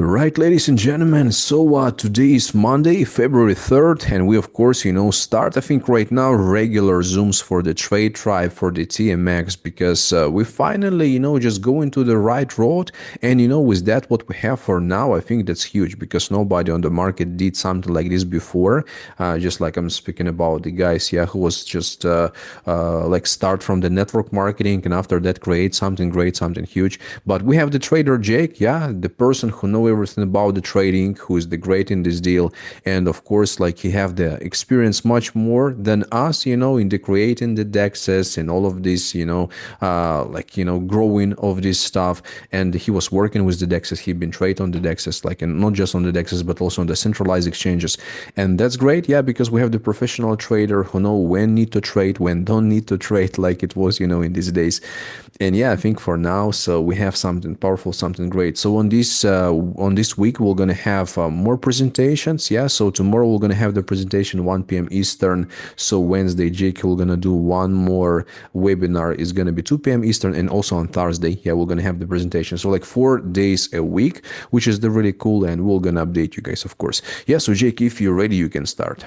Right, ladies and gentlemen. So today is Monday, February 3rd, and we of course, start I think right now regular Zooms for the trade tribe for the TMX because we finally, just go into the right road. And with that, what we have for now, I think that's huge because nobody on the market did something like this before. Just like I'm speaking about the guys, yeah, who was just like start from the network marketing and after that create something great, something huge. But we have the trader Jake, yeah, the person who know everything about the trading, who is the great in this deal, and of course, like he have the experience much more than us, in the creating the dexes and all of this, like growing of this stuff. And he was working with the dexes. He'd been trade on the dexes, like and not just on the dexes, but also on the centralized exchanges. And that's great, yeah, because we have the professional trader who know when need to trade, when don't need to trade, like it was, in these days. And yeah, I think for now, so we have something powerful, something great. So on this week, we're gonna have more presentations. Yeah, so tomorrow we're gonna have the presentation 1 p.m. Eastern. So Wednesday, Jake, we're gonna do one more webinar. It's gonna be 2 p.m. Eastern, and also on Thursday, yeah, we're gonna have the presentation. So like 4 days a week, which is the really cool, and we're gonna update you guys, of course. Yeah, so Jake, if you're ready, you can start.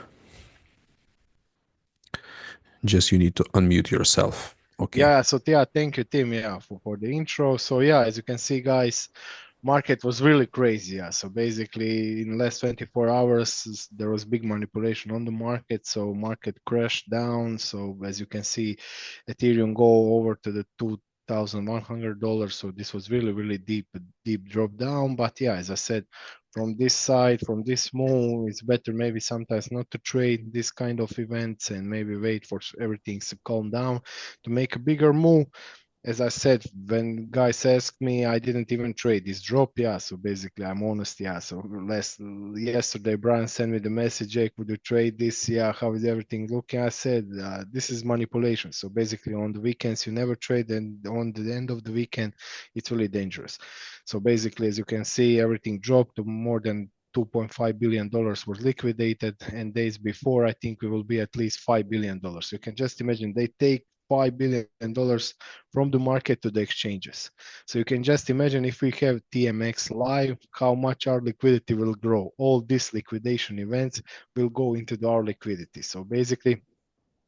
Just you need to unmute yourself. Okay. Yeah, so yeah, thank you, Tim, yeah, for the intro. So yeah, as you can see, guys, market was really crazy. Yeah, so basically in less 24 hours, there was big manipulation on the market. So market crashed down. So as you can see, Ethereum go over to the $2,100. So this was really, really deep drop down. But yeah, as I said, from this side, from this move, it's better maybe sometimes not to trade this kind of events and maybe wait for everything to calm down to make a bigger move. As I said, when guys ask me, I didn't even trade this drop. Yeah, so basically, I'm honest. Yeah, so last yesterday, Brian sent me the message, Jake, would you trade this? Yeah, how is everything looking? I said, this is manipulation. So basically, on the weekends, you never trade, and on the end of the weekend, it's really dangerous. So basically, as you can see, everything dropped to more than $2.5 billion was liquidated, and days before, I think we will be at least $5 billion. You can just imagine they take $5 billion from the market to the exchanges. So you can just imagine if we have TMX live, how much our liquidity will grow. All these liquidation events will go into our liquidity. So basically,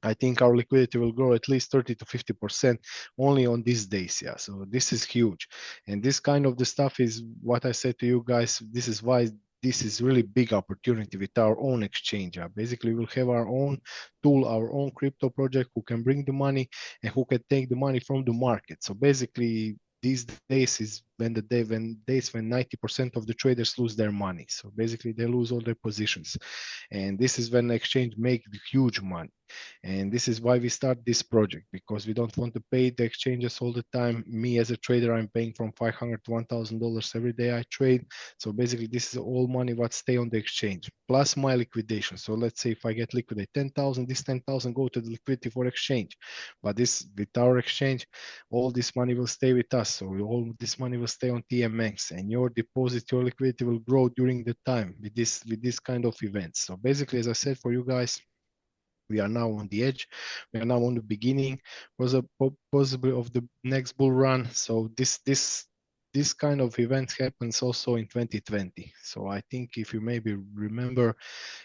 I think our liquidity will grow at least 30 to 50% only on these days. Yeah. So this is huge. And this kind of the stuff is what I said to you guys. This is why this is really big opportunity with our own exchange. Yeah. Basically, we'll have our own tool, our own crypto project who can bring the money and who can take the money from the market. So basically, these days is when 90% of the traders lose their money. So basically, they lose all their positions, and this is when the exchange make huge money. And this is why we start this project, because we don't want to pay the exchanges all the time. Me as a trader, I'm paying from $500 to $1,000 every day I trade. So basically, this is all money what stay on the exchange plus my liquidation. So let's say if I get liquidate 10,000, this 10,000 go to the liquidity for exchange. But this with our exchange, all this money will stay with us. So all this money will stay on TMX, and your deposit, your liquidity will grow during the time with this kind of events. So basically, as I said for you guys, we are now on the edge. We are now on the beginning, was a possibly of the next bull run. So this kind of event happens also in 2020. So I think if you maybe remember,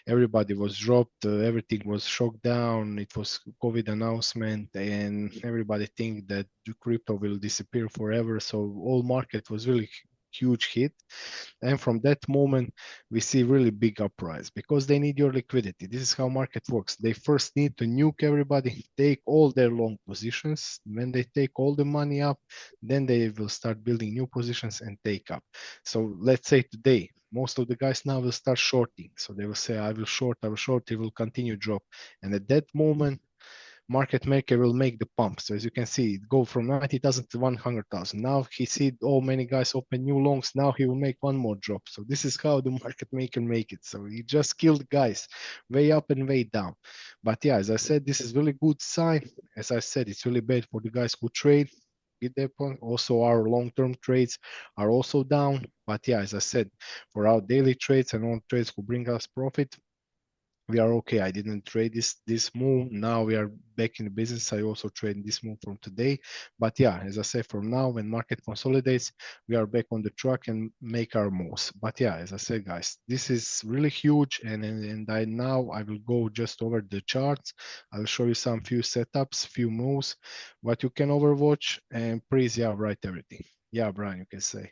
everybody was dropped, everything was shocked down. It was COVID announcement, and everybody think that the crypto will disappear forever. So all market was really huge hit, and from that moment, we see really big uprise because they need your liquidity. This is how market works. They first need to nuke everybody, take all their long positions. When they take all the money up, then they will start building new positions and take up. So let's say today, most of the guys now will start shorting. So they will say, I will short, it will continue drop. And at that moment, market maker will make the pump. So as you can see, it go from 90,000 to 100,000. Now he see all many guys open new longs. Now he will make one more drop. So this is how the market maker make it. So he just killed guys way up and way down. But yeah, as I said, this is really good sign. As I said, it's really bad for the guys who trade. Get that point. Also, our long-term trades are also down. But yeah, as I said, for our daily trades and on trades who bring us profit, we are okay. I didn't trade this move. Now we are back in the business. I also trade this move from today. But yeah, as I say, from now when market consolidates, we are back on the track and make our moves. But yeah, as I said, guys, this is really huge. And I now I will go just over the charts. I'll show you some few setups, few moves, what you can overwatch, and please, yeah, write everything. Yeah, Brian, you can say.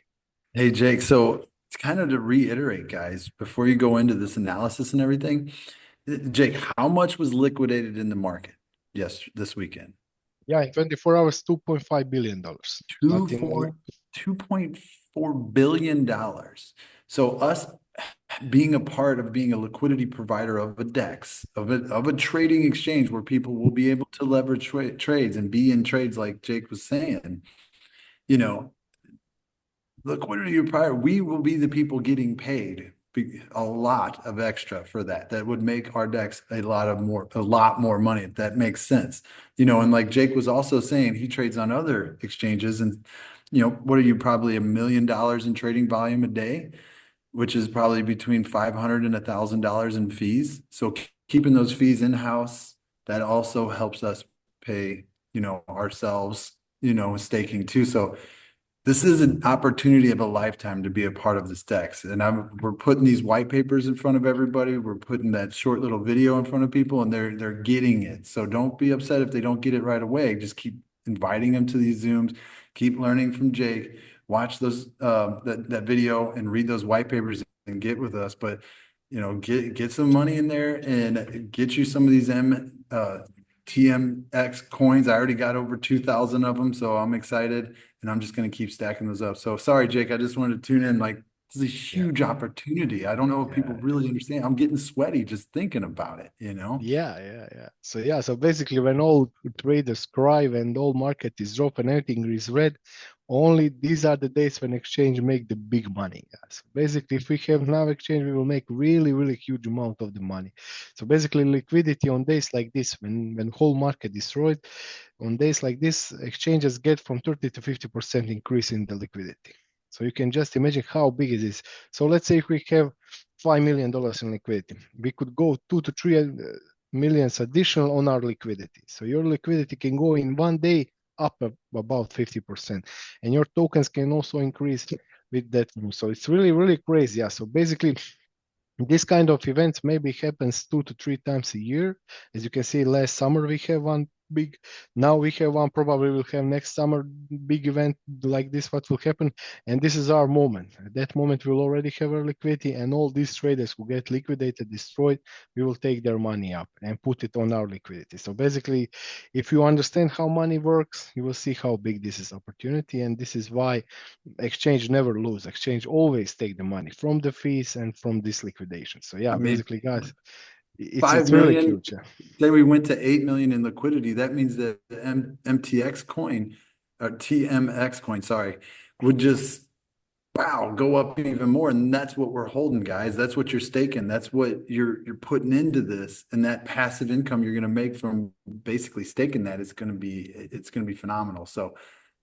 Hey, Jake. So it's kind of to reiterate, guys, before you go into this analysis and everything, Jake, how much was liquidated in the market? Yes, this weekend. Yeah, in 24 hours, $2.5 billion. Two But in four, $2.4 billion. So us being a part of being a liquidity provider of a DEX, of a trading exchange where people will be able to leverage trades and be in trades like Jake was saying, you know, liquidity provider, we will be the people getting paid a lot of extra for that. That would make our decks a lot more money, if that makes sense. And like Jake was also saying, he trades on other exchanges and what are you, probably $1 million in trading volume a day, which is probably between 500 and $1,000 in fees. So keeping those fees in-house, that also helps us pay, ourselves, staking too. So this is an opportunity of a lifetime to be a part of this DEX. And we're putting these white papers in front of everybody. We're putting that short little video in front of people and they're getting it. So don't be upset if they don't get it right away. Just keep inviting them to these Zooms, keep learning from Jake, watch that video and read those white papers and get with us. But get some money in there and get you some of these TMX coins. I already got over 2,000 of them, so I'm excited and I'm just going to keep stacking those up. So sorry, Jake, I just wanted to tune in. Like, this is a yeah, huge opportunity. I don't know if people yeah. really understand. I'm getting sweaty just thinking about it. Yeah. So yeah, so basically when all traders cry and all market is drop and everything is red, only these are the days when exchange make the big money, guys. Basically, if we have now exchange, we will make really, really huge amount of the money. So basically liquidity on days like this, when whole market destroyed, on days like this, exchanges get from 30 to 50% increase in the liquidity. So you can just imagine how big it is. So let's say if we have $5 million in liquidity, we could go 2 to 3 millions additional on our liquidity. So your liquidity can go in one day up about 50%, and your tokens can also increase with that. So it's really, really crazy. Yeah. So basically, this kind of events maybe happens 2 to 3 times a year. As you can see, last summer we have one big. Now we have one. Probably we'll have next summer big event like this. What will happen? And this is our moment. At that moment, we'll already have our liquidity, and all these traders who get liquidated, destroyed, we will take their money up and put it on our liquidity. So basically, if you understand how money works, you will see how big this is opportunity, and this is why exchange never lose. Exchange always take the money from the fees and from this liquidation. So yeah, I mean, basically, guys, it's 5 it's really million, huge. Yeah. say we went to 8 million in liquidity. That means that the MTX coin, or TMX coin, sorry, would just wow, go up even more. And that's what we're holding, guys. That's what you're staking. That's what you're putting into this. And that passive income you're going to make from basically staking that is going to be phenomenal. So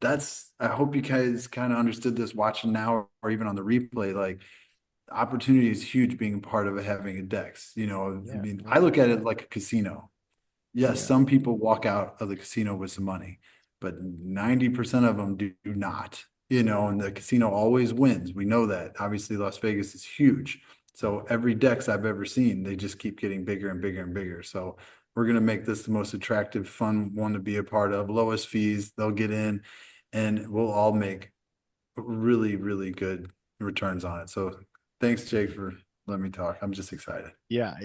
I hope you guys kind of understood this watching now or even on the replay. Like, opportunity is huge being part of having a DEX. I Yeah, mean, I yeah, look at it like a casino. Yes, yeah, some people walk out of the casino with some money, but 90% of them do not, and the casino always wins. We know that. Obviously, Las Vegas is huge. So every DEX I've ever seen, they just keep getting bigger and bigger and bigger. So we're going to make this the most attractive, fun one to be a part of. Lowest fees, they'll get in, and we'll all make really, really good returns on it. So thanks, Jake, for letting me talk. I'm just excited. yeah.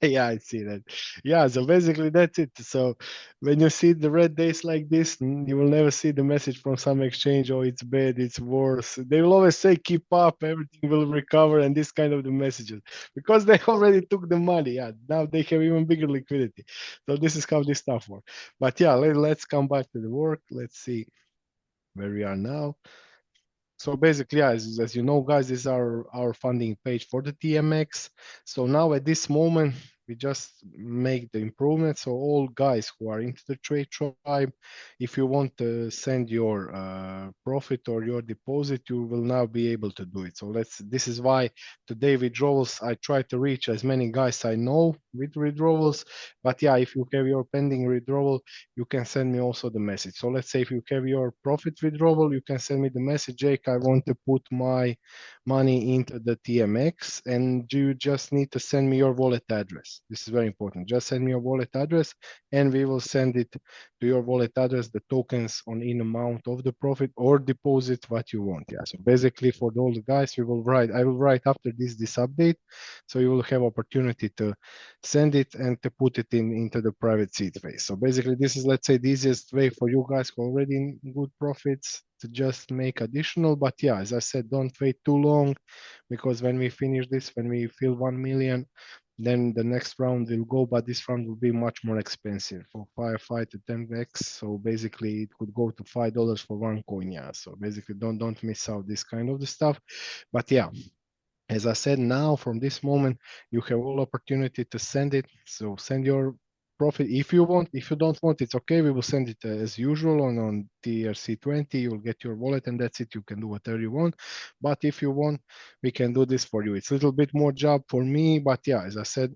Yeah, I see that. Yeah, so basically that's it. So when you see the red days like this, you will never see the message from some exchange, oh, it's bad, it's worse. They will always say, keep up, everything will recover, and this kind of the messages because they already took the money. Yeah, now they have even bigger liquidity. So this is how this stuff works. But yeah, let's come back to the work. Let's see where we are now. So basically, yeah, as you know, guys, this is our funding page for the TMX. So now at this moment, we just make the improvements. So all guys who are into the trade tribe, if you want to send your profit or your deposit, you will now be able to do it. So this is why today withdrawals, I try to reach as many guys I know with withdrawals. But yeah, if you have your pending withdrawal, you can send me also the message. So let's say if you have your profit withdrawal, you can send me the message, Jake, I want to put my money into the TMX, and you just need to send me your wallet address. This is very important. Just send me your wallet address, and we will send it to your wallet address, the tokens on in amount of the profit or deposit what you want. Yeah. So basically for all the guys, I will write after this update. So you will have opportunity to send it and to put it into the private seed phase. So basically this is, let's say, the easiest way for you guys who are already in good profits to just make additional. But yeah, as I said, don't wait too long, because when we finish this, when we fill 1 million, then the next round will go, but this round will be much more expensive for 5 to 10x. So basically it could go to $5 for one coin. Yeah. So basically don't miss out this kind of the stuff. But yeah, as I said, now from this moment, you have all opportunity to send it. So send your profit if you want. If you don't want, it's okay. We will send it as usual on TRC20. You'll get your wallet and that's it. You can do whatever you want. But if you want, we can do this for you. It's a little bit more job for me, but yeah, as I said,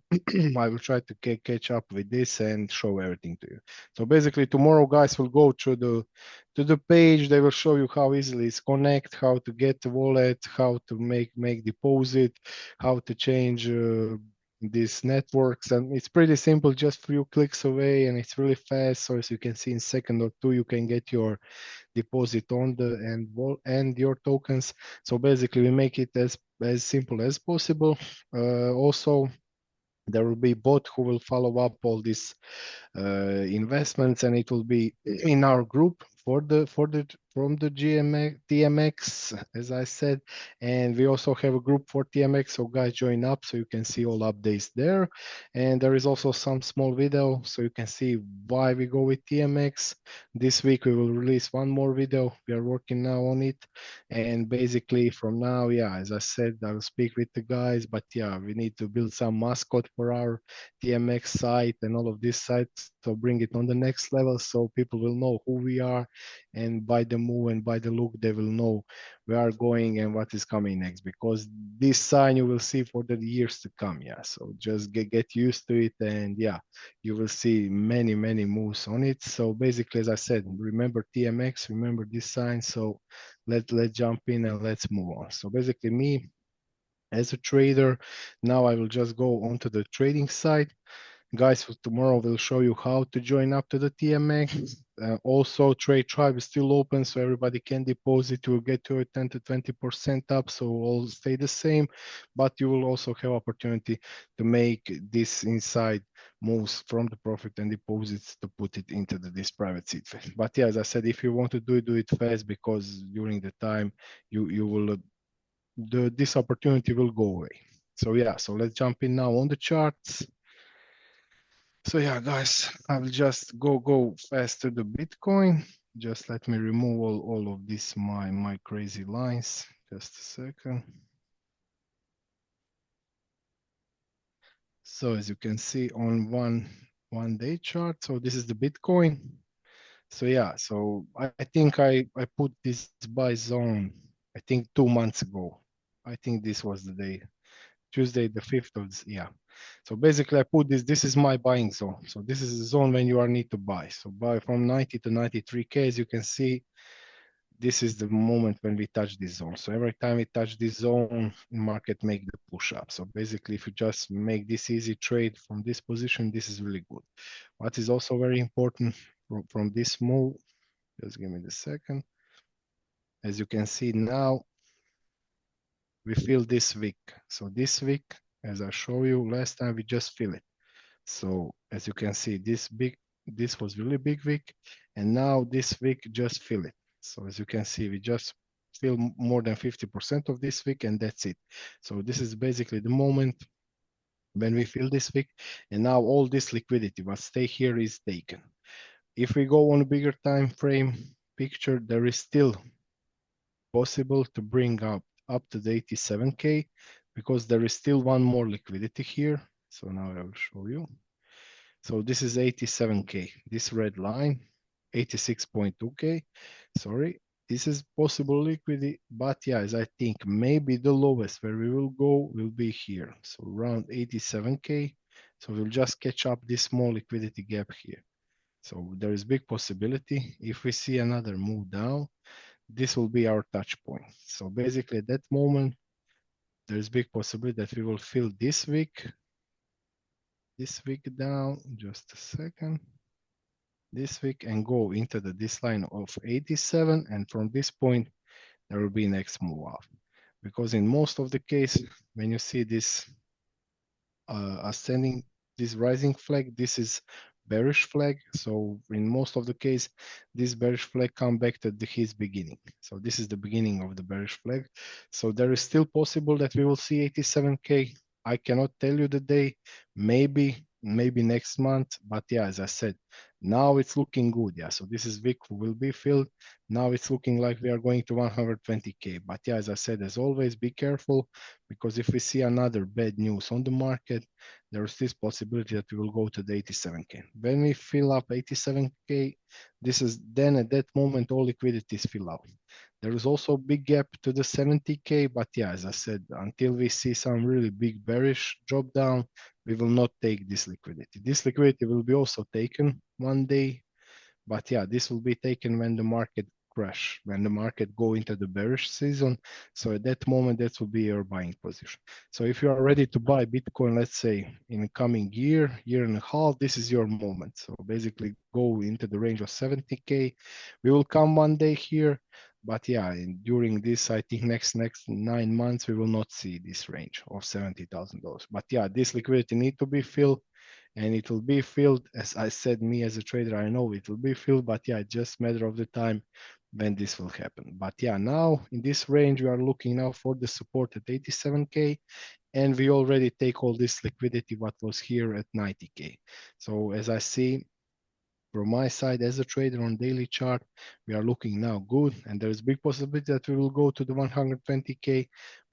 I will try to catch up with this and show everything to you. So basically, tomorrow, guys, will go through the page. They will show you how easily it's connect, how to get the wallet, how to make deposit, how to change these networks, and it's pretty simple, just few clicks away, and it's really fast. So as you can see, in second or two, you can get your deposit on the and your tokens. So basically, we make it as simple as possible. Also, there will be bot who will follow up all these investments, and it will be in our group for the from the GMX TMX, as I said. And we also have a group for TMX, so guys, join up so you can see all updates there. And there is also some small video so you can see why we go with TMX. This week we will release one more video. We are working now on it, and basically from now, yeah, as I said, I will speak with the guys. But yeah, we need to build some mascot for our TMX site and all of these sites. So bring it on the next level so people will know who we are, and by the move and by the look, they will know we are going and what is coming next. Because this sign you will see for the years to come. Yeah. So just get used to it, and yeah, you will see many moves on it. So basically, as I said, remember TMX, remember this sign. So let's jump in and let's move on. So basically, me as a trader, now I will just go onto the trading side. Guys, for tomorrow we'll show you how to join up to the TMX. Also, Trade Tribe is still open, so everybody can deposit. You will get your 10 to 20% up, so all stay the same. But you will also have opportunity to make this inside moves from the profit and deposits to put it into this private seed. But yeah, as I said, if you want to do it fast, because during the time you will this opportunity will go away. So yeah, so let's jump in now on the charts. So yeah, guys, I will just go fast to the Bitcoin. Just let me remove all of this, my crazy lines. Just a second. So as you can see on one day chart, so this is the Bitcoin. So yeah, so I think I put this buy zone, I think 2 months ago. I think this was the day, Tuesday the 5th of this, yeah. So basically I put this is my buying zone. So this is the zone when you are need to buy. So buy from 90 to 93K, as you can see, this is the moment when we touch this zone. So every time we touch this zone, market make the push up. So basically, if you just make this easy trade from this position, this is really good. What is also very important from this move, just give me the second. As you can see now, we fill this wick. So this wick, as I show you last time, we just fill it. So as you can see, this was really big wick, and now this wick just fill it. So as you can see, we just fill more than 50% of this wick, and that's it. So this is basically the moment when we fill this wick, and now all this liquidity what stay here is taken. If we go on a bigger time frame picture, there is still possible to bring up to the 87K, because there is still one more liquidity here. So now I will show you. So this is 87K, this red line, 86.2K. Sorry, this is possible liquidity, but yeah, as I think maybe the lowest where we will go will be here. So around 87K. So we'll just catch up this small liquidity gap here. So there is big possibility if we see another move down, this will be our touch point. So basically at that moment, there is big possibility that we will fill this week down, just a second, this week and go into this line of 87, and from this point there will be next move up, because in most of the case when you see this ascending, this rising flag, this is bearish flag. So in most of the case, this bearish flag come back to his beginning. So this is the beginning of the bearish flag. So there is still possible that we will see 87K. I cannot tell you the day, maybe next month, but yeah, as I said, now it's looking good. Yeah, so this is week will be filled. Now it's looking like we are going to 120K. But yeah, as I said, as always, be careful, because if we see another bad news on the market, there is this possibility that we will go to the 87K. When we fill up 87K, this is then at that moment all liquidities fill out. There is also a big gap to the 70K, but yeah, as I said, until we see some really big bearish drop down, we will not take this liquidity. This liquidity will be also taken one day, but yeah, this will be taken when the market crash, when the market go into the bearish season. So at that moment, that will be your buying position. So if you are ready to buy Bitcoin, let's say in the coming year, year and a half, this is your moment. So basically go into the range of 70K. We will come one day here, but yeah, during this, I think next 9 months, we will not see this range of $70,000. But yeah, this liquidity need to be filled, and it will be filled. As I said, me as a trader, I know it will be filled, but yeah, just matter of the time when this will happen. But yeah, now in this range, we are looking now for the support at 87K, and we already take all this liquidity what was here at 90K. So as I see from my side as a trader on daily chart, we are looking now good, and there is big possibility that we will go to the 120K.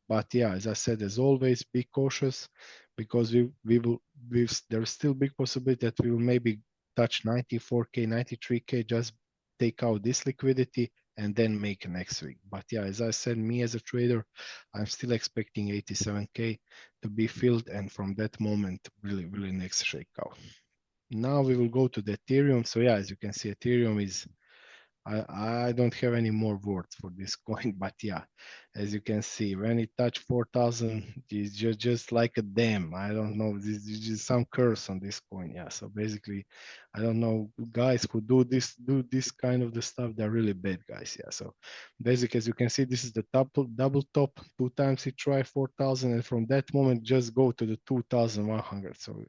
But yeah, as I said, as always, be cautious, because there's still big possibility that we will maybe touch 94K, 93K, just take out this liquidity and then make next week. But yeah, as I said, me as a trader, I'm still expecting 87K to be filled, and from that moment, really next shakeout. Now we will go to the Ethereum. So yeah, as you can see, Ethereum is, I don't have any more words for this coin, but yeah, as you can see, when it touched 4,000, it's just like a dam. I don't know, this is just some curse on this coin. Yeah, so basically, I don't know, guys who do this kind of the stuff, they're really bad guys. Yeah, so basically, as you can see, this is the double top. 2 times it try 4,000, and from that moment, just go to the 2,100. So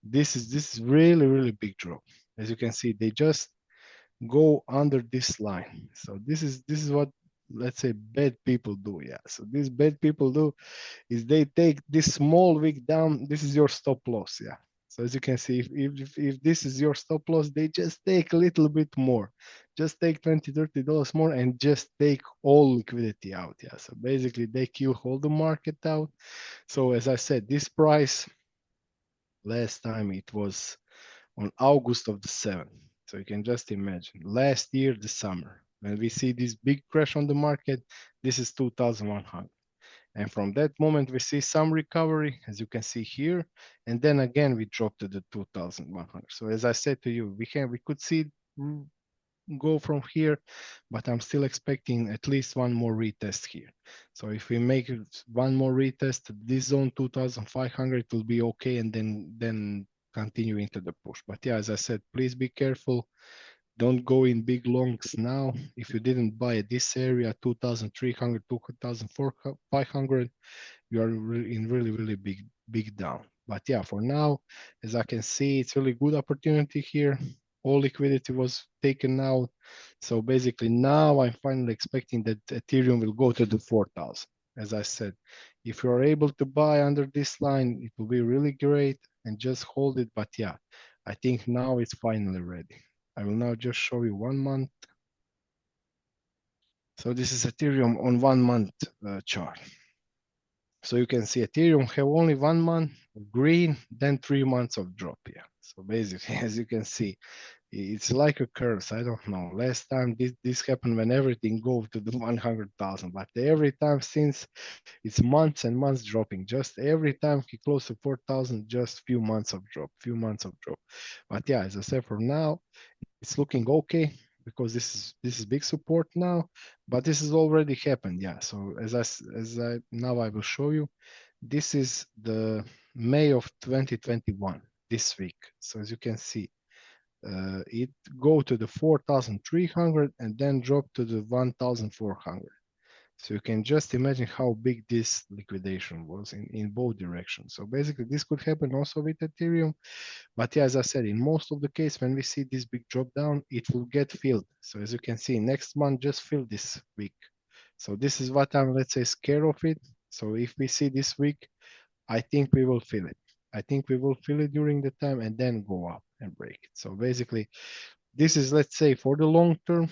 this is really big drop. As you can see, they just go under this line. So this is what, let's say, bad people do. Yeah, so these bad people do is they take this small wick down. This is your stop loss. Yeah, so as you can see, if this is your stop loss, they just take a little bit more, just take $20-30 more, and just take all liquidity out. Yeah, so basically they kill all the market out. So as I said, this price last time it was on August of the 7th. So you can just imagine last year, the summer, when we see this big crash on the market, this is 2,100. And from that moment, we see some recovery, as you can see here. And then again, we drop to the 2,100. So as I said to you, we could see go from here, but I'm still expecting at least one more retest here. So if we make one more retest, this zone 2,500 will be okay, and then continue into the push. But yeah, as I said, please be careful. Don't go in big longs now. If you didn't buy at this area, 2,300, 2,500, you are in really big down. But yeah, for now, as I can see, it's really good opportunity here. All liquidity was taken out. So basically now I'm finally expecting that Ethereum will go to the 4,000. As I said, if you are able to buy under this line, it will be really great, and just hold it. But yeah, I think now it's finally ready. I will now just show you 1 month. So this is Ethereum on 1 month chart. So you can see Ethereum have only 1 month of green, then 3 months of drop. Yeah. So basically, as you can see, it's like a curse. I don't know. Last time this happened when everything go to the 100,000, but every time since it's months and months dropping. Just every time he close to 4,000, just few months of drop, few months of drop. But yeah, as I said, for now it's looking okay because this is big support now, but this has already happened. Yeah. So as I now I will show you. This is the May of 2021 this week. So as you can see, it go to the 4,300 and then drop to the 1,400. So you can just imagine how big this liquidation was in both directions. So basically this could happen also with Ethereum. But yeah, as I said, in most of the case, when we see this big drop down, it will get filled. So as you can see, next month just fill this week. So this is what I'm, let's say, scared of it. So if we see this week, I think we will feel it. I think we will feel it during the time and then go up and break it. So basically, this is, let's say, for the long term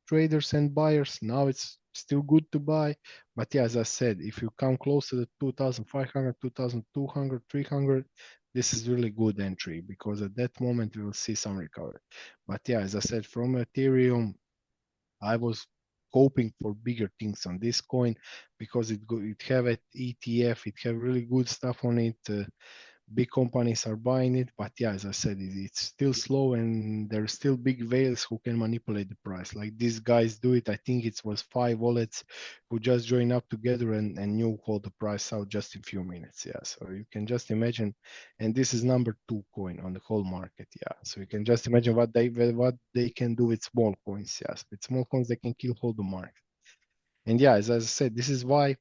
traders and buyers. Now it's still good to buy. But yeah, as I said, if you come close to the 2,500, 2,200, 300, this is really good entry because at that moment we will see some recovery. But yeah, as I said, from Ethereum, I was hoping for bigger things on this coin because it have an ETF, it have really good stuff on it. Big companies are buying it, but yeah, as I said, it's still slow and there's still big whales who can manipulate the price. Like these guys do it. I think it was 5 wallets who just joined up together and knew hold the price out just in few minutes. Yeah, so you can just imagine, and this is number 2 coin on the whole market. Yeah, so you can just imagine what they can do with small coins. Yes, with small coins they can kill hold the market. And yeah, as I said, this is why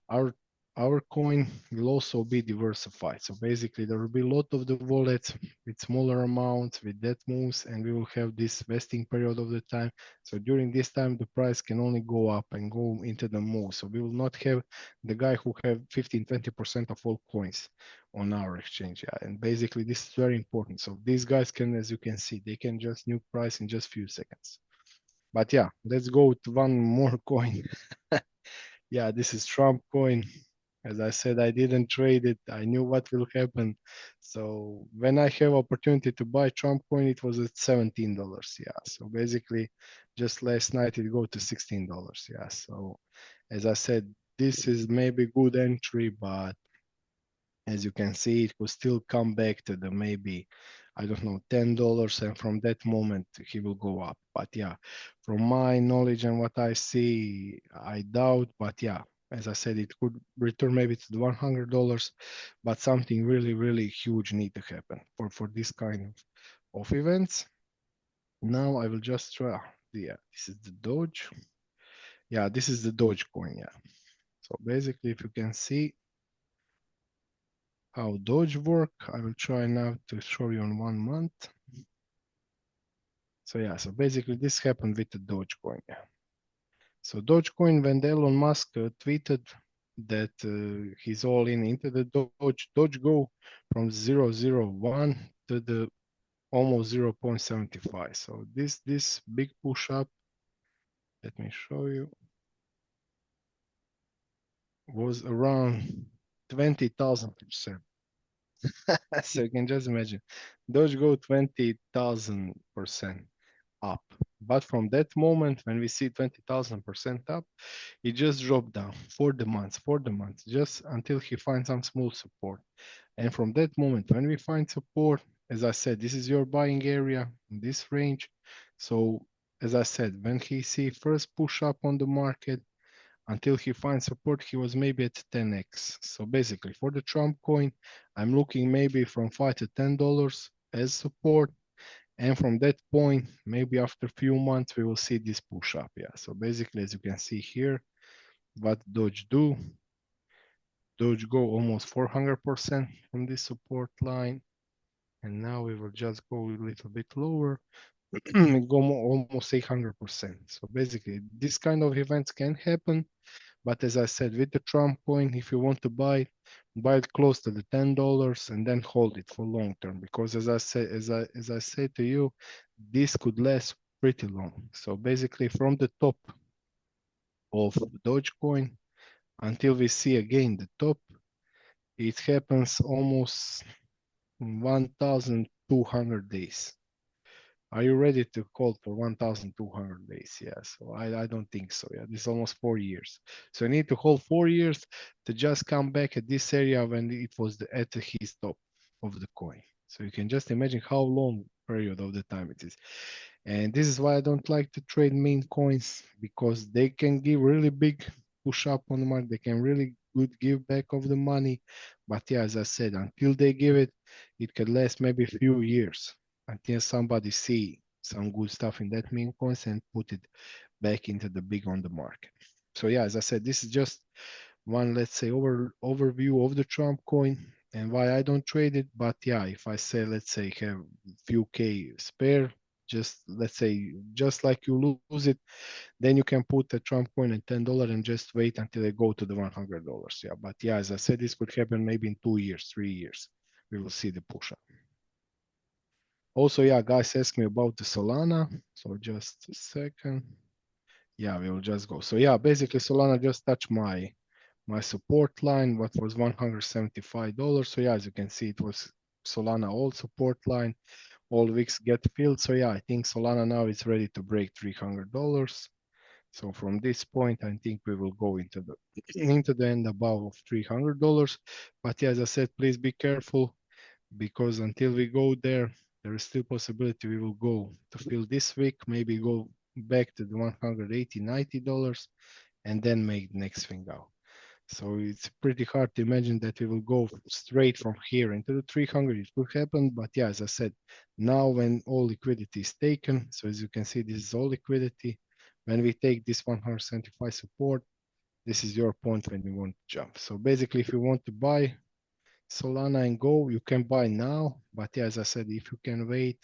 our our coin will also be diversified. So basically, there will be a lot of the wallets with smaller amounts, with that moves, and we will have this vesting period of the time. So during this time, the price can only go up and go into the move. So we will not have the guy who have 15, 20% of all coins on our exchange. Yeah. And basically, this is very important. So these guys can, as you can see, they can just nuke price in just few seconds. But yeah, let's go to one more coin. Yeah, this is Trump coin. As I said, I didn't trade it. I knew what will happen. So when I have opportunity to buy Trump coin, it was at $17. Yeah. So basically, just last night it go to $16. Yeah. So as I said, this is maybe good entry, but as you can see, it will still come back to the maybe, I don't know, $10, and from that moment he will go up. But yeah, from my knowledge and what I see, I doubt. But yeah, as I said, it could return maybe to the $100, but something really, really huge need to happen for this kind of events. Now I will just try. Yeah, this is the Doge. Yeah, this is the Doge coin. Yeah. So basically, if you can see, how Doge work. I will try now to show you on 1 month. So yeah, so basically this happened with the Dogecoin. Yeah. So Dogecoin, when Elon Musk tweeted that he's all in into the Doge go from 0.01 to the almost 0.75. So this big push up, let me show you, was around 20,000%. So you can just imagine, Doge go 20,000% up. But from that moment, when we see 20,000% up, it just dropped down for the month, just until he finds some small support. And from that moment, when we find support, as I said, this is your buying area in this range. So as I said, when he see first push up on the market, until he finds support, he was maybe at 10x. So basically, for the Trump coin, I'm looking maybe from $5 to $10 as support. And from that point, maybe after a few months, we will see this push up. Yeah. So basically, as you can see here, what Doge do, Doge go almost 400% from this support line. And now we will just go a little bit lower, go almost 800%. So basically, this kind of events can happen. But as I said, with the Trump coin, if you want to buy it close to the $10 and then hold it for long term. Because as I say to you, this could last pretty long. So basically, from the top of Dogecoin until we see again the top, It happens almost 1,200 days. Are you ready to call for 1,200 days? Yeah, so I don't think so. Yeah, this is almost 4 years. So I need to hold 4 years to just come back at this area when it was at his top of the coin. So you can just imagine how long period of the time it is. And this is why I don't like to trade meme coins, because they can give really big push up on the market. They can really good give back of the money. But yeah, as I said, until they give it, it can last maybe a few years until somebody see some good stuff in that meme coins and put it back into the big on the market. So yeah, as I said, this is just one, let's say, overview of the Trump coin and why I don't trade it. But yeah, if I say, let's say, have few K spare, just let's say, just like you lose it, then you can put the Trump coin at $10 and just wait until they go to the $100. Yeah, but yeah, as I said, this could happen maybe in 2 years, 3 years. We will see the push up. Also, yeah, guys ask me about the Solana. So just a second. Yeah, we will just go. So yeah, basically Solana just touched my support line, what was $175. So yeah, as you can see, it was Solana old support line. All wicks get filled. So yeah, I think Solana now is ready to break $300. So from this point, I think we will go into the into the end above of $300. But yeah, as I said, please be careful, because until we go there, there is still possibility we will go to fill this week, maybe go back to the 180, $90, and then make the next thing out. So it's pretty hard to imagine that we will go straight from here into the 300. It could happen, but yeah, as I said, now when all liquidity is taken, so as you can see, this is all liquidity. When we take this 175 support, this is your point when you want to jump. So basically, if you want to buy Solana and go, you can buy now. But yeah, as I said, if you can wait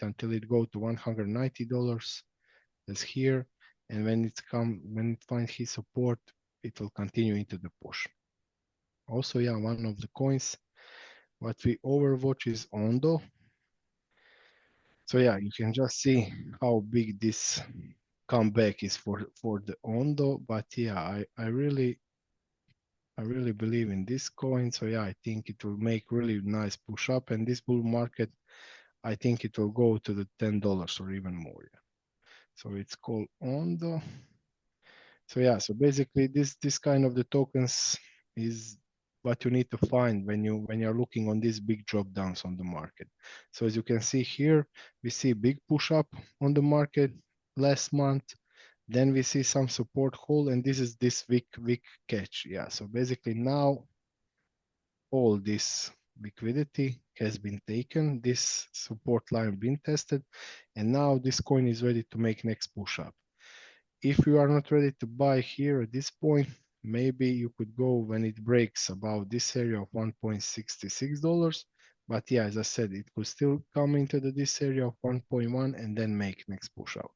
until it go to $190. That's here. And when it finds his support, it will continue into the push. Also, yeah, one of the coins what we overwatch is Ondo. So yeah, you can just see how big this comeback is for the Ondo. But yeah, I really believe in this coin. So yeah, I think it will make really nice push up, and this bull market, I think it will go to the $10 or even more. Yeah. So it's called Ondo. So yeah, so basically this kind of the tokens is what you need to find when you're looking on these big drop downs on the market. So as you can see here, we see big push up on the market last month. Then we see some support hold, and this is this weak catch. Yeah, so basically now all this liquidity has been taken, this support line been tested, and now this coin is ready to make next push up. If you are not ready to buy here at this point, maybe you could go when it breaks about this area of $1.66. But yeah, as I said, it could still come into this area of 1.1 and then make next push out.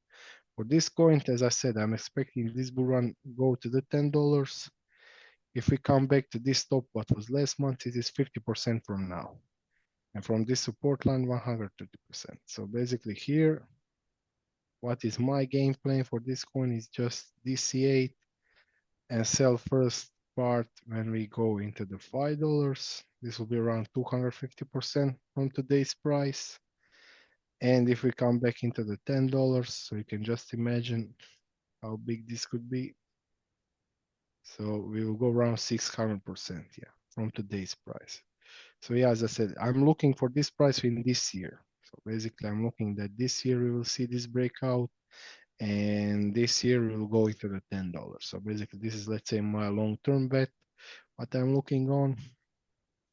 For this coin, as I said, I'm expecting this bull run go to the $10. If we come back to this top, what was last month, it is 50% from now. And from this support line, 130%. So basically here, what is my game plan for this coin is just DC8 and sell first part when we go into the $5. This will be around 250% from today's price. And if we come back into the $10, so you can just imagine how big this could be. So we will go around 600%, yeah, from today's price. So yeah, as I said, I'm looking for this price in this year. So basically, I'm looking that this year we will see this breakout, and this year we will go into the $10. So basically, this is, let's say, my long-term bet. What I'm looking on,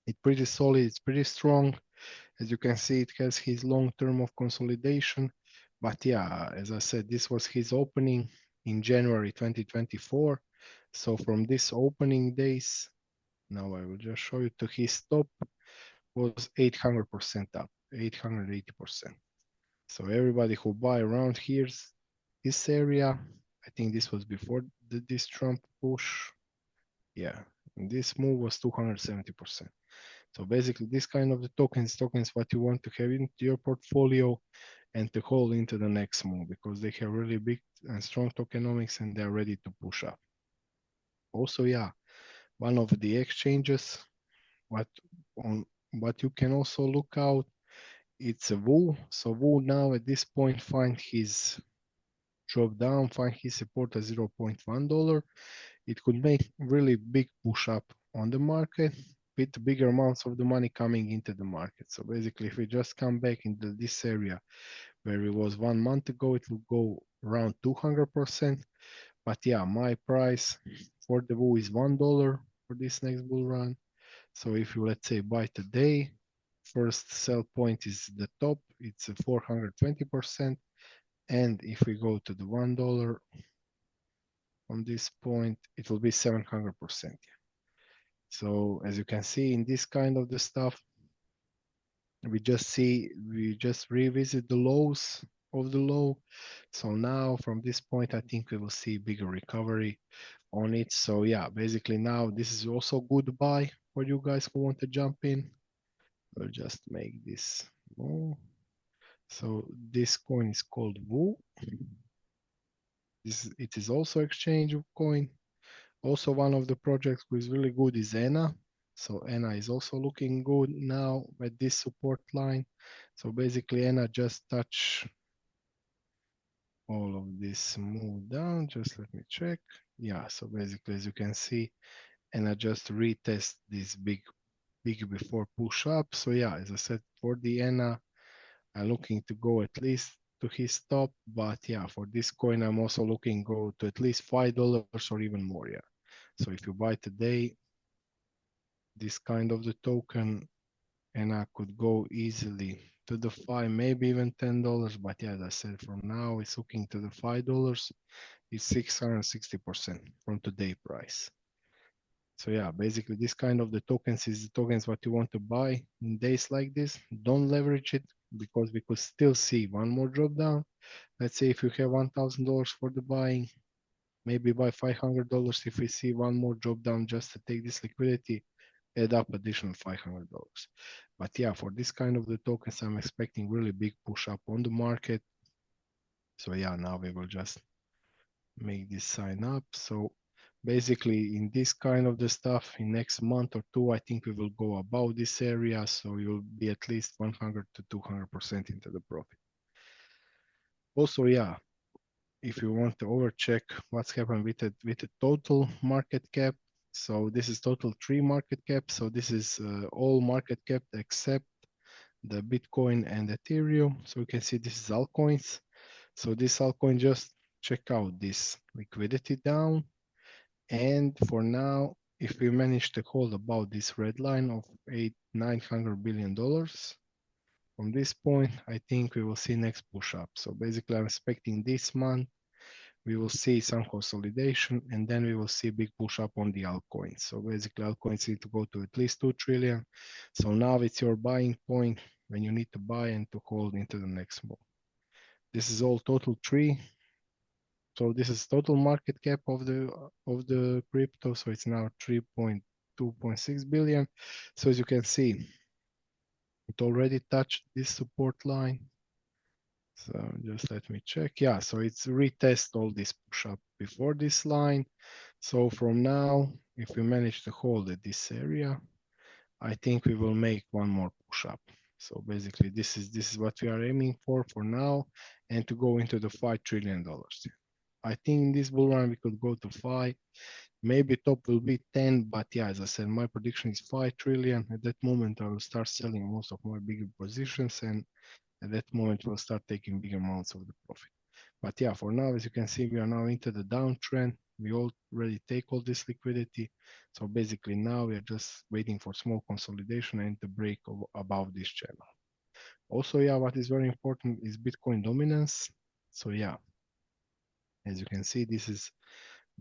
it's pretty solid, it's pretty strong. As you can see, it has his long term of consolidation. But yeah, as I said, this was his opening in January 2024. So from this opening days, now I will just show you to his top was 800% up, 880%. So everybody who buy around here's this area. I think this was before this Trump push. Yeah, and this move was 270%. So basically, this kind of the tokens what you want to have into your portfolio and to hold into the next move, because they have really big and strong tokenomics and they're ready to push up. Also, yeah, one of the exchanges what on what you can also look out, it's a Wu. So Wu now at this point find his drop down, find his support at $0.1. It could make really big push up on the market with bigger amounts of the money coming into the market. So basically, if we just come back into this area where it was 1 month ago, it will go around 200%. But yeah, my price for the Wu is $1 for this next bull run. So if you, let's say, buy today, first sell point is the top, it's a 420%. And if we go to the $1 from this point, it will be 700%. So as you can see in this kind of the stuff, we just revisit the lows of the low. So now from this point, I think we will see bigger recovery on it. So yeah, basically now this is also good buy for you guys who want to jump in. I'll just make this more. So this coin is called Wu. It is also exchange of coin. Also, one of the projects who is really good is ENA. So ENA is also looking good now at this support line. So basically, ENA just touch all of this move down. Just let me check. Yeah, so basically, as you can see, ENA just retest this big before push up. So yeah, as I said, for the ENA, I'm looking to go at least to his top. But yeah, for this coin, I'm also looking go to at least $5 or even more. Yeah. So if you buy today, this kind of the token, and I could go easily to the five, maybe even $10. But yeah, as I said, from now it's looking to the $5. It's 660% from today price. So yeah, basically this kind of the tokens is the tokens what you want to buy in days like this. Don't leverage it because we could still see one more drop down. Let's say if you have $1,000 for the buying, maybe buy $500 if we see one more drop down just to take this liquidity, add up additional $500. But yeah, for this kind of the tokens, I'm expecting really big push up on the market. So yeah, now we will just make this sign up. So basically in this kind of the stuff in next month or two, I think we will go above this area. So you'll be at least 100 to 200% into the profit. Also, yeah, if you want to overcheck what's happened with the total market cap. So this is total tree market cap. So this is all market cap except the Bitcoin and Ethereum. So you can see this is altcoins. So this altcoin, just check out this liquidity down. And for now, if we manage to hold about this red line of $900 billion, from this point, I think we will see next push up. So basically, I'm expecting this month we will see some consolidation, and then we will see big push up on the altcoins. So basically, altcoins need to go to at least 2 trillion. So now it's your buying point when you need to buy and to hold into the next move. This is all total tree. So this is total market cap of the crypto. So it's now 3.2.6 billion. So as you can see, it already touched this support line. So just let me check. Yeah, so it's retest all this push up before this line. So from now, if we manage to hold at this area, I think we will make one more push up. So basically, this is what we are aiming for now, and to go into the $5 trillion. I think in this bull run we could go to 5. Maybe top will be 10, but yeah, as I said, my prediction is 5 trillion. At that moment, I will start selling most of my bigger positions, and at that moment, we'll start taking big amounts of the profit. But yeah, for now, as you can see, we are now into the downtrend. We already take all this liquidity. So basically now we are just waiting for small consolidation and the break above this channel. Also, yeah, what is very important is Bitcoin dominance. So yeah, as you can see, this is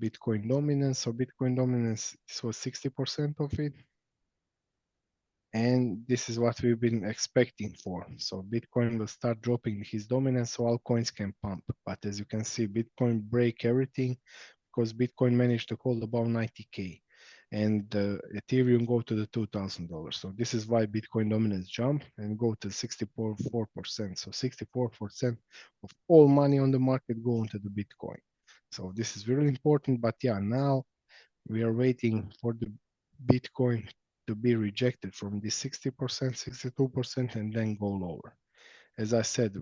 Bitcoin dominance. So Bitcoin dominance, this was 60% of it. And this is what we've been expecting for. So Bitcoin will start dropping his dominance so all coins can pump. But as you can see, Bitcoin break everything because Bitcoin managed to hold about 90K and Ethereum go to the $2,000. So this is why Bitcoin dominance jump and go to 64%. So 64% of all money on the market go into the Bitcoin. So this is really important. But yeah, now we are waiting for the Bitcoin to be rejected from this 60%, 62%, and then go lower. As I said,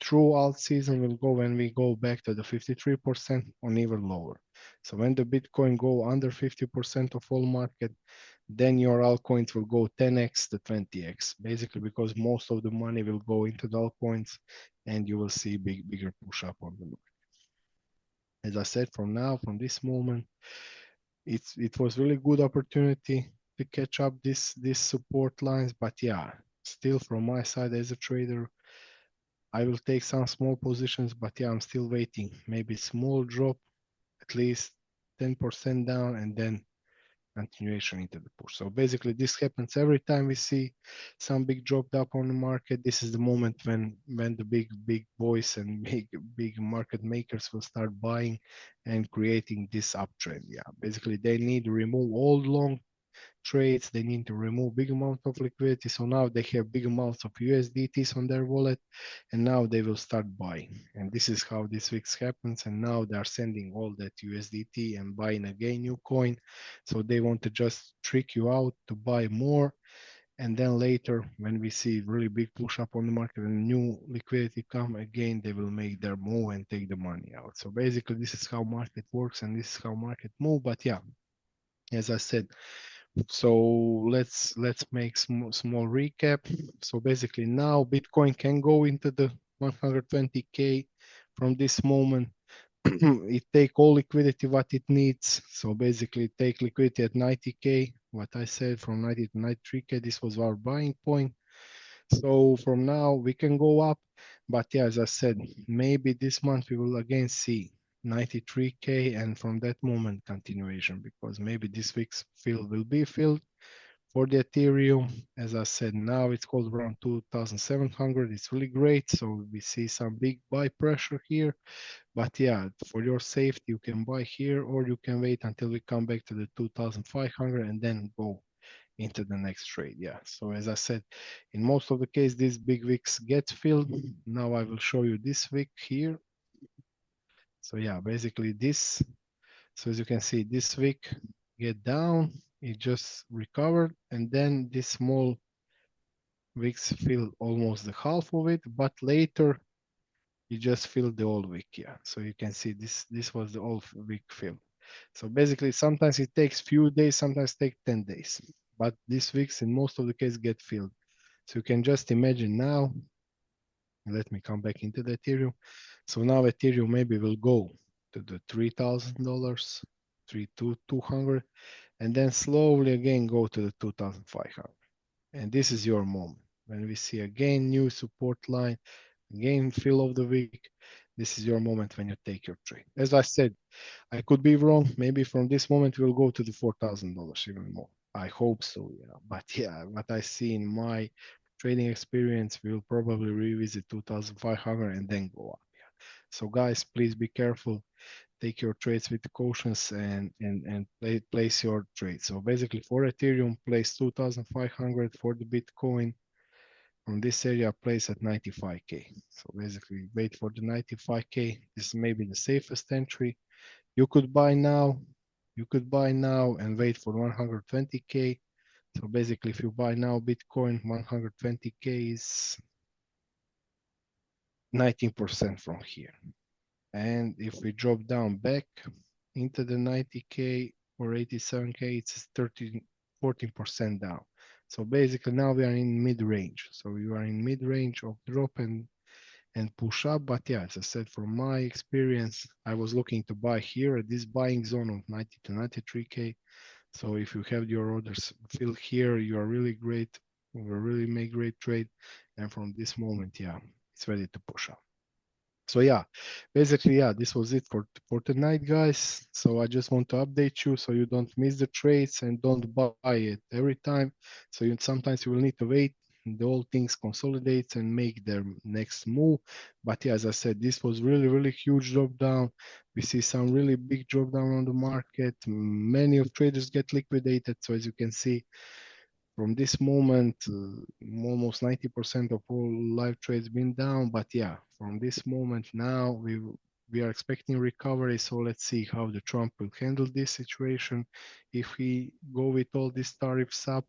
true alt season will go when we go back to the 53% or even lower. So when the Bitcoin go under 50% of all market, then your altcoins will go 10x to 20x, basically because most of the money will go into the altcoins and you will see bigger push up on the market. As I said, from this moment, it was really good opportunity to catch up this support lines. But yeah, still from my side as a trader, I will take some small positions, but yeah, I'm still waiting. Maybe small drop, at least 10% down, and then continuation into the push. So basically, this happens every time we see some big drop up on the market. This is the moment when the big boys and big market makers will start buying and creating this uptrend. Yeah, basically they need to remove all long trades. They need to remove big amount of liquidity. So now they have big amounts of USDTs on their wallet, and now they will start buying. And this is how this week happens. And now they are sending all that USDT and buying again new coin. So they want to just trick you out to buy more. And then later, when we see really big push up on the market and new liquidity come again, they will make their move and take the money out. So basically, this is how market works and this is how market move. But yeah, as I said, so let's make small recap. So basically now Bitcoin can go into the 120K from this moment. It take all liquidity what it needs. So basically take liquidity at 90K. What I said from 90 to 93K, this was our buying point. So from now we can go up. But yeah, as I said, maybe this month we will again see 93K and from that moment continuation because maybe this week's fill will be filled for the Ethereum. As I said, now it's called around 2,700. It's really great. So we see some big buy pressure here. But yeah, for your safety, you can buy here or you can wait until we come back to the 2,500 and then go into the next trade. Yeah. So as I said, in most of the case, these big wicks get filled. Now I will show you this wick here. So yeah, basically this. So as you can see, this wick get down, it just recovered, and then this small wicks fill almost the half of it, but later you just fill the whole wick. Yeah. So you can see this was the whole wick fill. So basically, sometimes it takes few days, sometimes take 10 days. But these wicks in most of the case get filled. So you can just imagine now, let me come back into the Ethereum. So now Ethereum maybe will go to the $3,000, 3,200, and then slowly again go to the 2,500. And this is your moment. When we see again new support line, again fill of the week, this is your moment when you take your trade. As I said, I could be wrong. Maybe from this moment we'll go to the $4,000 even more. I hope so, yeah. But yeah, what I see in my trading experience, we'll probably revisit 2,500 and then go up. Yeah. So guys, please be careful. Take your trades with cautions and place your trades. So basically for Ethereum, place 2,500 for the Bitcoin. From this area, place at 95K. So basically wait for the 95K. This may be the safest entry. You could buy now. You could buy now and wait for 120K. So basically, if you buy now Bitcoin, 120K is 19% from here. And if we drop down back into the 90K or 87K, it's 14% down. So basically now we are in mid-range. So you are in mid-range of drop and push up. But yeah, as I said, from my experience, I was looking to buy here at this buying zone of 90 to 93K. So if you have your orders filled here, you are really great. You will really make great trade. And from this moment, yeah, it's ready to push up. So yeah, basically, yeah, this was it for tonight, guys. So I just want to update you so you don't miss the trades and don't buy it every time. So sometimes you will need to wait. The whole things consolidates and make their next move. But yeah, as I said, this was really huge drop down. We see some really big drop down on the market. Many of traders get liquidated. So as you can see, from this moment, almost 90% of all live trades been down. But yeah, from this moment now, we are expecting recovery. So let's see how the Trump will handle this situation if he go with all these tariffs up,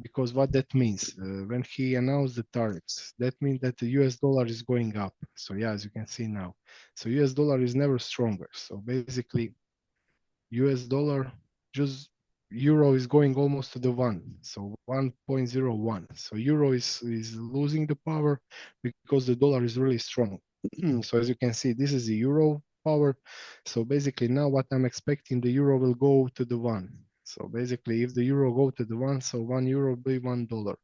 because what that means, when he announced the tariffs, that means that the US dollar is going up. So yeah, as you can see now, so US dollar is never stronger. So basically US dollar, just euro is going almost to the one, so 1.01. So euro is losing the power because the dollar is really strong. So as you can see, this is the euro power. So basically now what I'm expecting, the euro will go to the one. So basically if the euro go to the one, so 1 euro will be $1.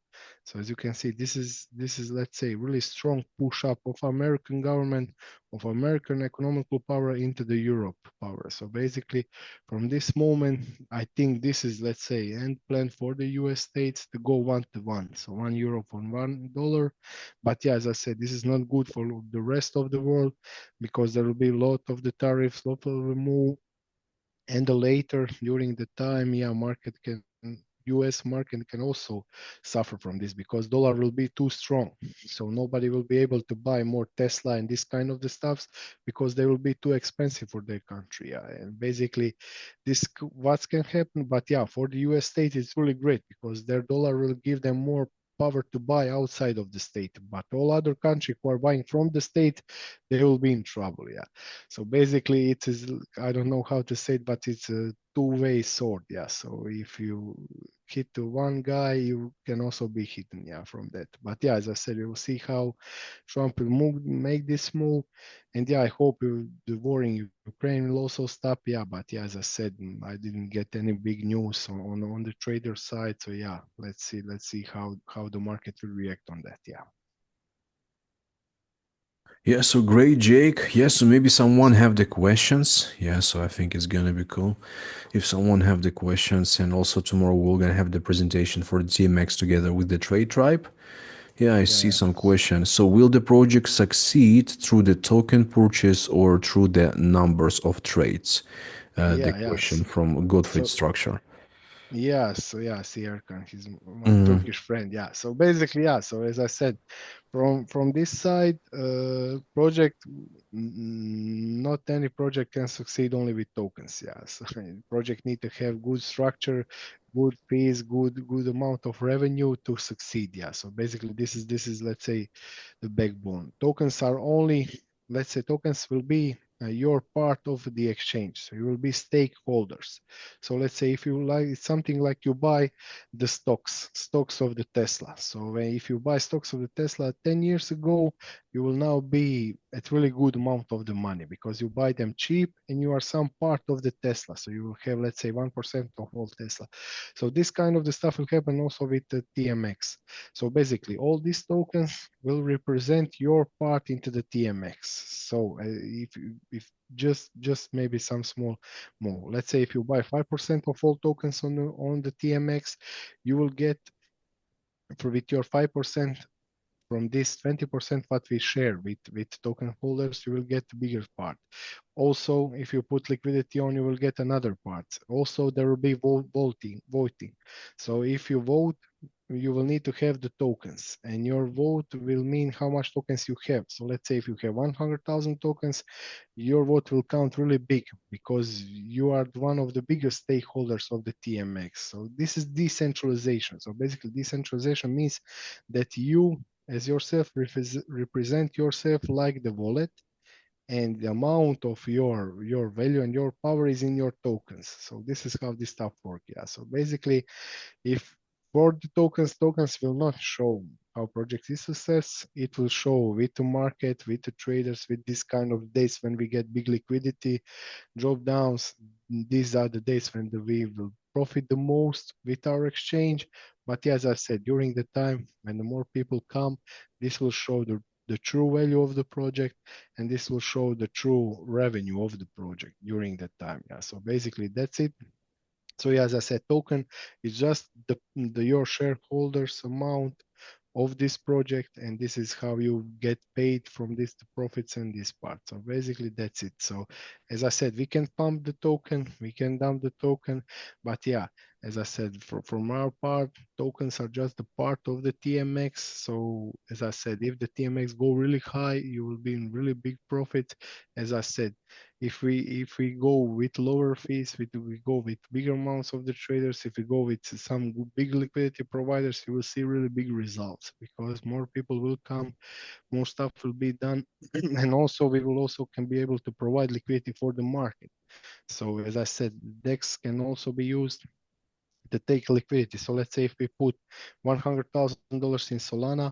So as you can see, this is let's say really strong push up of American government, of American economical power into the Europe power. So basically from this moment, I think this is, let's say, end plan for the US states to go 1 to 1. So 1 euro for $1. But yeah, as I said, this is not good for the rest of the world because there will be a lot of the tariffs, lot of the move, and the later during the time, yeah, market can US market can also suffer from this because dollar will be too strong. So nobody will be able to buy more Tesla and this kind of the stuffs because they will be too expensive for their country. Yeah. And basically this what can happen. But yeah, for the US state, it's really great because their dollar will give them more power to buy outside of the state. But all other countries who are buying from the state, they will be in trouble. Yeah. So basically, it is, I don't know how to say it, but it's a two-way sword. Yeah. So if you hit to one guy, you can also be hidden, yeah, from that. But yeah, as I said, we will see how Trump will make this move. And yeah, I hope the war in Ukraine will also stop. Yeah, but yeah, as I said, I didn't get any big news on the trader side. So yeah, let's see how the market will react on that. Yeah. Yeah, so great, Jake. Yeah, so maybe someone have the questions. Yeah, so I think it's gonna be cool if someone have the questions. And also tomorrow we're gonna have the presentation for the TMX together with the Trade Tribe. Yeah, I see Yeah. some questions. So will the project succeed through the token purchase or through the numbers of trades? The Yeah. question Yes. from Gottfried So Structure. yes, so yeah, see Erkan, he's my Mm-hmm. Turkish friend. Yeah, so basically, yeah. So as I said, from this side, project, not any project can succeed only with tokens. Yeah, so project need to have good structure, good fees, good amount of revenue to succeed. Yeah, so basically, this is let's say the backbone. Tokens are only, let's say, tokens will be your part of the exchange. So you will be stakeholders. So let's say if you like, it's something like you buy the stocks of the Tesla. So if you buy stocks of the Tesla 10 years ago, you will now be at really good amount of the money because you buy them cheap and you are some part of the Tesla. So you will have, let's say, 1% of all Tesla. So this kind of the stuff will happen also with the TMX. So basically, all these tokens will represent your part into the TMX. So if just maybe some small more. Let's say if you buy 5% of all tokens on the TMX, you will get with your 5% from this 20% what we share with token holders, you will get the bigger part. Also, if you put liquidity on, you will get another part. Also, there will be voting. So if you vote, you will need to have the tokens, and your vote will mean how much tokens you have. So let's say if you have 100,000 tokens, your vote will count really big because you are one of the biggest stakeholders of the TMX. So this is decentralization. So basically, decentralization means that you as yourself represent yourself like the wallet, and the amount of your value and your power is in your tokens. So this is how this stuff works. Yeah. So basically, if for the tokens will not show how project is success, it will show with the market, with the traders, with this kind of days when we get big liquidity drop downs. These are the days when we will profit the most with our exchange. But yeah, as I said, during the time when the more people come, this will show the true value of the project, and this will show the true revenue of the project during that time. Yeah. So basically that's it. So yeah, as I said, token is just the your shareholders amount of this project, and this is how you get paid from this profits and this part. So basically that's it. So as I said, we can pump the token, we can dump the token, but yeah, as I said, from our part, tokens are just a part of the TMX. So as I said, if the TMX go really high, you will be in really big profit. As I said, if we go with lower fees, we go with bigger amounts of the traders, if we go with some big liquidity providers, you will see really big results because more people will come, more stuff will be done, and also we will also can be able to provide liquidity for the market. So as I said, DEX can also be used to take liquidity. So let's say if we put $100,000 in Solana,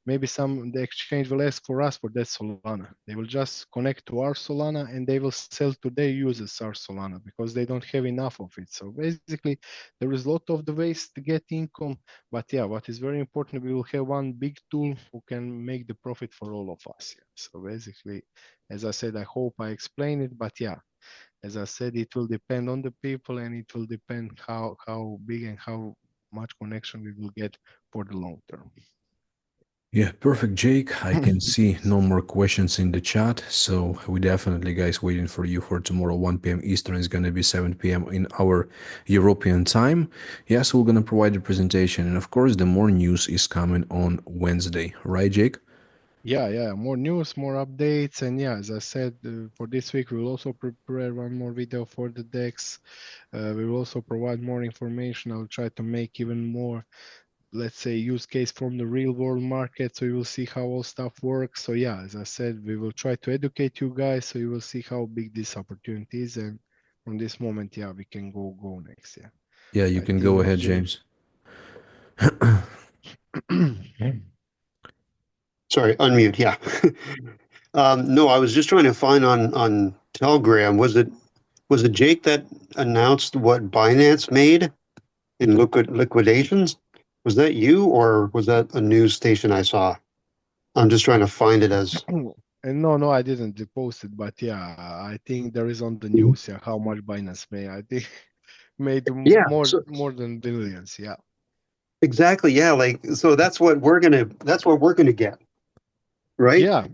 maybe the exchange will ask for us for that Solana. They will just connect to our Solana and they will sell to their users our Solana because they don't have enough of it. So basically, there is a lot of the ways to get income. But yeah, what is very important, we will have one big tool who can make the profit for all of us. Yeah. So basically, as I said, I hope I explained it. But yeah, as I said, it will depend on the people and it will depend how big and how much connection we will get for the long term. Yeah, perfect, Jake. I can see no more questions in the chat, so we definitely, guys, waiting for you for tomorrow, 1 p.m. Eastern. It's gonna be 7 p.m. in our European time. Yeah, so we're gonna provide the presentation, and of course, the more news is coming on Wednesday, right, Jake? Yeah, more news, more updates, and yeah, as I said, for this week we will also prepare one more video for the decks. We will also provide more information. I'll try to make even more, let's say, use case from the real world market, so you will see how all stuff works. So yeah, as I said, we will try to educate you guys, so you will see how big this opportunity is, and from this moment, yeah, we can go next. Yeah, Yeah, you I can go think ahead, Jay. James. Sorry, unmute. Yeah. No, I was just trying to find on Telegram. Was it Jake that announced what Binance made in liquidations? Was that you, or was that a news station I saw? I'm just trying to find it as. And no, I didn't post it, but yeah, I think there is on the Mhm. news. Yeah, how much Binance made? I think made Yeah. more So more than billions. Yeah. exactly. Yeah. Like so, that's what we're gonna get. Right? Yeah.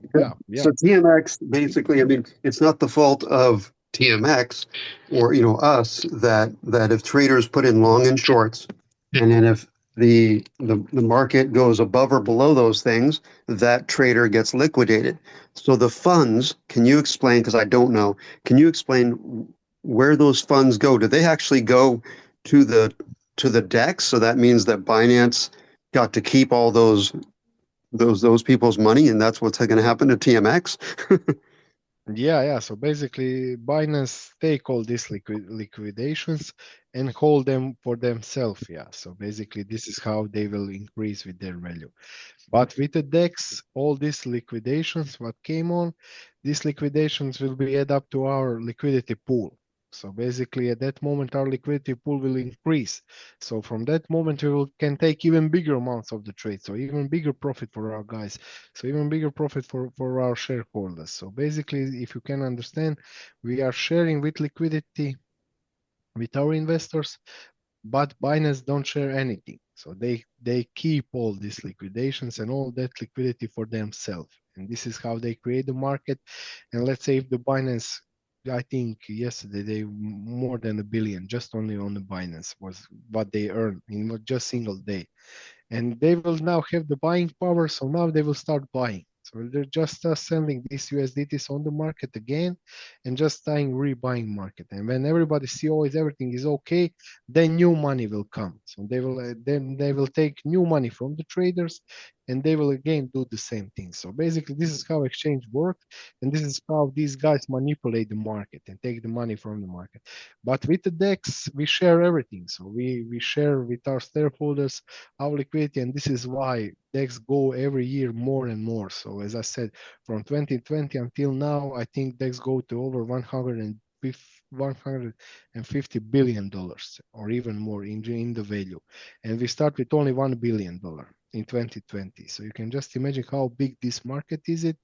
So TMX basically, I mean, it's not the fault of TMX or us that if traders put in long and shorts, and then if the market goes above or below those things, that trader gets liquidated. So the funds, can you explain? Because I don't know. Can you explain where those funds go? Do they actually go to the DEX? So that means that Binance got to keep all those people's money, and that's what's going to happen to TMX. Yeah. So basically, Binance take all these liquidations and hold them for themselves. Yeah. So basically, this is how they will increase with their value. But with the DEX, all these liquidations, what came on, these liquidations will be add up to our liquidity pool. So basically, at that moment, our liquidity pool will increase. So from that moment, can take even bigger amounts of the trade. So even bigger profit for our guys. So even bigger profit for our shareholders. So basically, if you can understand, we are sharing with liquidity with our investors, but Binance don't share anything. So they keep all these liquidations and all that liquidity for themselves. And this is how they create the market. And let's say if the Binance, I think yesterday they more than a billion just only on the Binance was what they earned in just single day, and they will now have the buying power. So now they will start buying. So they're just selling these USDTs on the market again, and just starting rebuying market. And when everybody see always everything is okay, then new money will come. So they will take new money from the traders, and they will again do the same thing. So basically, this is how exchange works, and this is how these guys manipulate the market and take the money from the market. But with the DEX, we share everything. So we share with our shareholders our liquidity, and this is why DEX go every year more and more. So as I said, from 2020 until now, I think DEX go to over 150 billion dollars or even more in the value, and we start with only $1 billion in 2020. So you can just imagine how big this market is it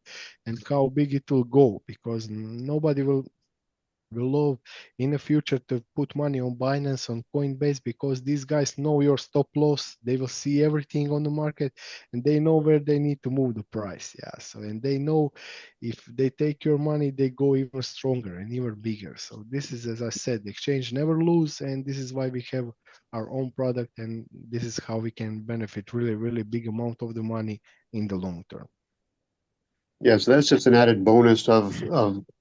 and how big it will go, because nobody will will love in the future to put money on Binance, on Coinbase, because these guys know your stop loss. They will see everything on the market and they know where they need to move the price. Yeah. So, and they know if they take your money, they go even stronger and even bigger. So this is, as I said, the exchange never lose. And this is why we have our own product. And this is how we can benefit really, really big amount of the money in the long term. Yeah, so that's just an added bonus of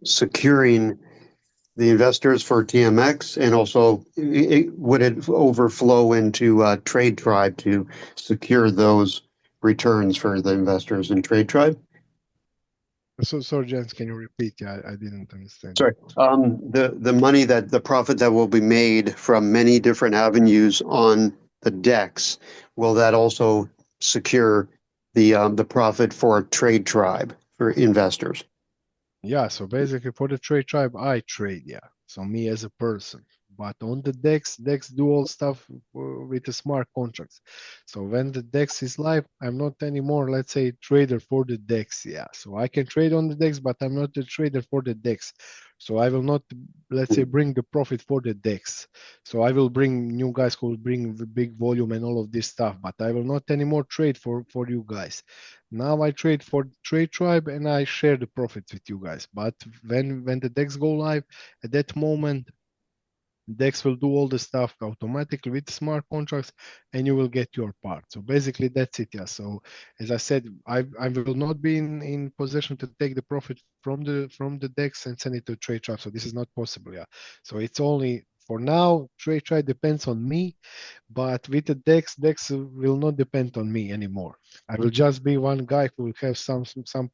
securing the investors for TMX, and also would it overflow into Trade Tribe to secure those returns for the investors in Trade Tribe? So, sorry, Jens, can you repeat? Yeah, I didn't understand you. Sorry, the money that the profit that will be made from many different avenues on the DEX, will that also secure the profit for Trade Tribe for investors? Yeah, so basically for the trade tribe, I trade, yeah. So me as a person. But on the DEX do all stuff with the smart contracts. So when the DEX is live, I'm not anymore, let's say, trader for the DEX, yeah. So I can trade on the DEX, but I'm not a trader for the DEX. So I will not, let's say, bring the profit for the DEX. So I will bring new guys who will bring the big volume and all of this stuff, but I will not anymore trade for you guys. Now I trade for Trade Tribe and I share the profits with you guys. But when the decks go live, at that moment, Dex will do all the stuff automatically with smart contracts and you will get your part. So basically that's it. Yeah. So as I said, I will not be in position to take the profit from the Dex and send it to Trade Tribe. So this is not possible. Yeah. So it's only for now, Trade Tribe depends on me, but with the Dex will not depend on me anymore. I will just be one guy who will have some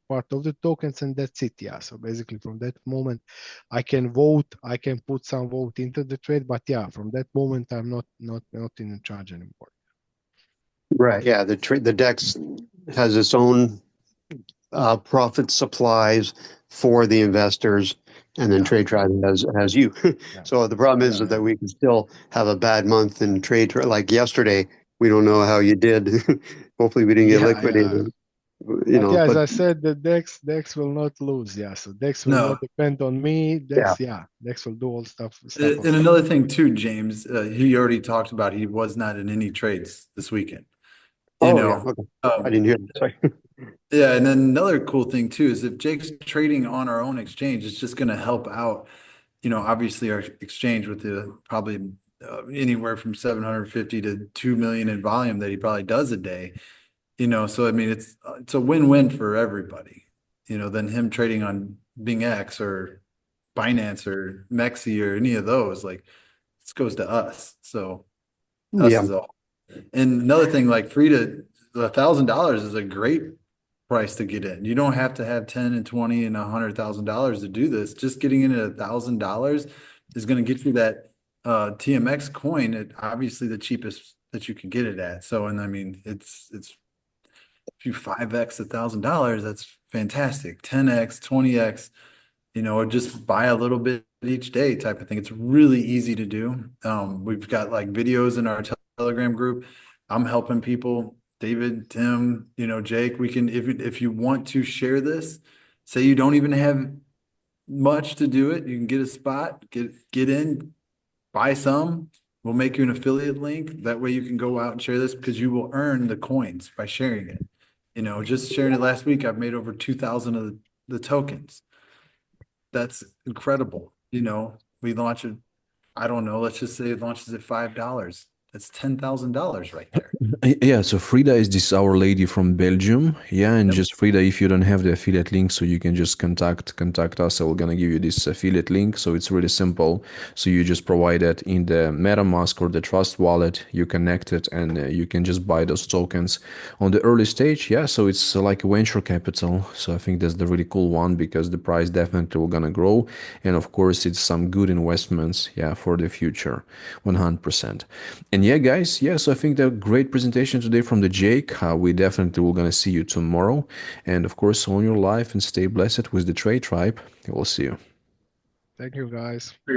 part of the tokens, and that's it. Yeah. So basically, from that moment, I can vote. I can put some vote into the trade, but yeah, from that moment, I'm not in charge anymore. Right. Yeah. The DEX has its own profit supplies for the investors, and then Yeah. Trade Tribe has you. Yeah. So the problem is Yeah. that we can still have a bad month in like yesterday. We don't know how you did. Hopefully, we didn't get Yeah. Yeah. liquidated. But yeah, as But I said, the Dex will not lose. Yeah. So Dex will not No. depend on me. yeah, Dex will do all stuff And automatically. another thing too, James, he already talked about he was not in any trades this weekend. You oh yeah, know, okay. I um, didn't hear that. Sorry. yeah, and then another cool thing too is if Jake's trading on our own exchange, it's just going to help out. Obviously our exchange with the probably anywhere from 750 to 2 million in volume that he probably does a day. So I mean it's a win-win for everybody. Than him trading on Bing X or Binance or Mexi or any of those. Like this goes to us. So us Yeah, is all. And another thing, like Frida, $1,000 is a great price to get in. You don't have to have 10 and 20 and $100,000 to do this. Just getting in at $1,000 is going to get you that TMX coin at obviously the cheapest that you can get it at. So, and I mean, it's if you 5x $1,000, that's fantastic. 10x, 20x, or just buy a little bit each day type of thing. It's really easy to do. We've got like videos in our Telegram group. I'm helping people, David, Tim, Jake. We can, if you want to share this, say you don't even have much to do it, you can get a spot, get in, buy some. We'll make you an affiliate link. That way you can go out and share this because you will earn the coins by sharing it. Just sharing it last week, I've made over 2,000 of the tokens. That's incredible. We launch it, I don't know, let's just say it launches at $5. That's $10,000 right there. Yeah, so Frida is this our lady from Belgium. Yeah, and Yep. just Frida, if you don't have the affiliate link, so you can just contact us. I'm gonna give you this affiliate link. So it's really simple. So you just provide that in the MetaMask or the Trust wallet. You connect it, and you can just buy those tokens on the early stage. Yeah, so it's like a venture capital. So I think that's the really cool one because the price definitely will gonna grow, and of course it's some good investments. Yeah, for the future, 100%. And yeah, guys, yeah, so I think that great presentation today from the Jake. We definitely will gonna see you tomorrow. And of course, own your life and stay blessed with the Trade Tribe. We'll see you. Thank you, guys.